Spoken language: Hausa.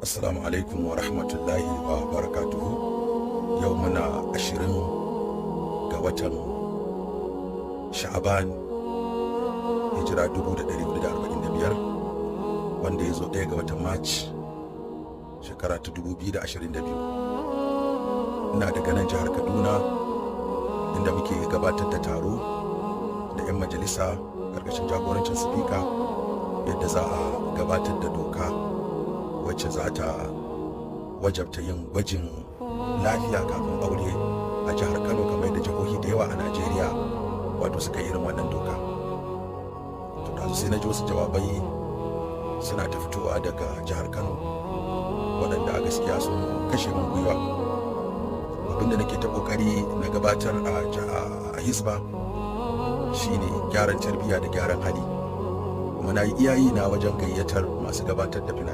Assalamu alaikum wa rahmatullahi wa barakatuhu. Yau muna 20 ga watan Sha'aban, hijira 1445, wanda ya zo 1 ga watan March shekara ta 2022. Ina daga nan jihar Kaduna, inda muke gabatar da taro da 'yan majalisa ƙarƙashin jagorancin sifika yadda za a gabatar da doka wacce za ta wajabta yin gwajin lafiya kafin aure a jihar Kano, kamar da jihohi da yawa a Najeriya wato suka yi irin wannan doka. To da sai na ji wasu jawabai suna ta fitowa daga jihar Kano waɗanda a gaskiya sun kashe min gwiwa. Abinda nake ta kokari na gabatar a Hisba shine gyaran tarbiyya da gyaran hali, kuma na yi iyayi na wajen gayyatar masu gabatar da fina